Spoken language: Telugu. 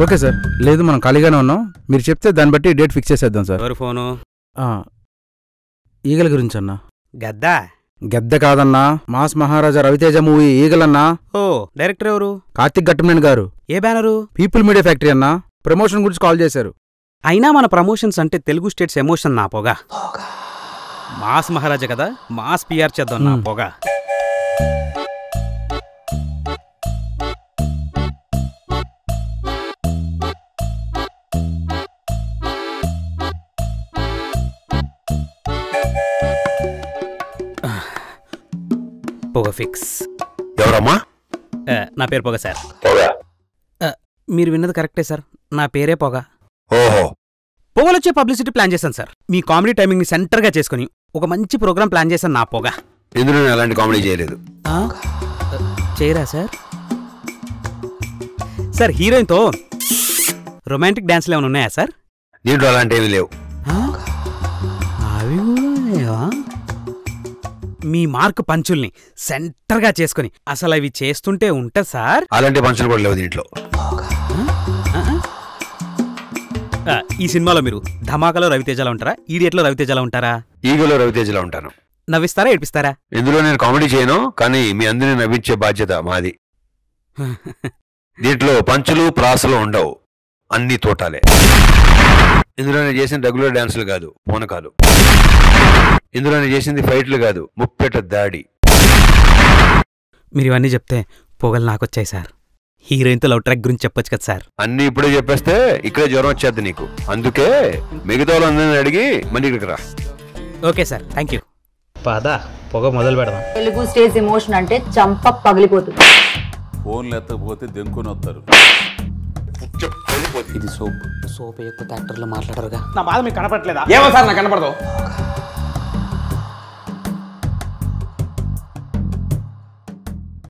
Okay sir. లేదు మనం ఖాళీగానే ఉన్నాం, మీరు చెప్తే దాన్ని బట్టి డేట్ ఫిక్స్ చేసేద్దాం సార్. ఎవరు ఫోను? ఈగల గురించి అన్నా. గద్దా? గద్ద కాదన్నా, మాస్ మహారాజా రవితేజ మూవీ ఈగలన్నా. ఓ, డైరెక్టర్ ఎవరు? కార్తిక్ ఘట్టమనేని గారు. ఏ బ్యానరు? పీపుల్ మీడియా ఫ్యాక్టరీ అన్నా. ప్రమోషన్ గురించి కాల్ చేశారు. అయినా మన ప్రమోషన్స్ అంటే తెలుగు స్టేట్స్ ఎమోషన్ నా పొగ. మాస్ మహారాజా కదా, మాస్ పిఆర్ చేద్దాం నా పొగ. పొగ ఫిక్స్. ఎవరమ్మా? నా పేరు పొగ సార్. మీరు విన్నది కరెక్టే సార్, నా పేరే పొగ. ఓహో. పొగలొచ్చే పబ్లిసిటీ ప్లాన్ చేశాను సార్. మీ కామెడీ టైమింగ్ ని సెంటర్గా చేసుకుని ఒక మంచి ప్రోగ్రామ్ ప్లాన్ చేశాను నా పొగ. ఇందులో నేను అలాంటి కామెడీ చేయలేదు. చేయరా సార్? సార్ హీరోయిన్తో రొమాంటిక్ డాన్స్లు ఏమైనా ఉన్నాయా సార్? దీంట్లో అలాంటివి లేవు. అవి కూడా మీ మార్క్ పంచుల్ని సెంటర్గా చేసుకుని అసలు అవి చేస్తుంటే ఉంటా సార్. అలాంటి పంచులు కూడా లేవు దీంట్లో. ఈ సినిమాలో మీరు ధమాకాలో రవితేజలో ఉంటారా, ఈడియట్లో రవితేజలో ఉంటారా? ఈగలో రవితేజలో ఉంటాను. నవ్విస్తారా, ఏడిపిస్తారా? ఇందులో నేను కామెడీ చేయను, కానీ మీ అందరినీ నవ్వించే బాధ్యత మాది. దీంట్లో పంచులు ప్రాసలు ఉండవు, అన్ని తోటాలే. ఇందులో నేను చేసిన రెగ్యులర్ డాన్సులు కాదు, పూనకాలు. ఇందులో నేను చేసింది ఫైట్లు కాదు, ముప్పెట దాడి. మీరు ఇవన్నీ చెప్తే పొగలు నాకొచ్చాయి సార్. హీరోయిన్తో లవ్ ట్రాక్ గురించి చెప్పొచ్చు కదా సార్. అన్ని ఇప్పుడే చెప్పేస్తే ఇక్కడే జ్వరం వచ్చేద్ది నీకు. అందుకే మిగతా వాళ్ళందరినీ అడిగి మళ్ళీ ఇక్కడికి రా. Okay sir, thank you. పద, పొగ మొదలు పెడదాం. తెలుగు స్టేజ్ ఎమోషన్ అంటే చంప పగిలిపోతుంది. ఫోన్లు ఎత్తకపోతే దెంకొని వస్తారు. ఇది సోప్ వేయకపోతే యాక్టర్లు మాట్లాడరుగా. నా బాధ మీకు కనపడలేదా? ఏమో సార్ నాకు కనపడదు.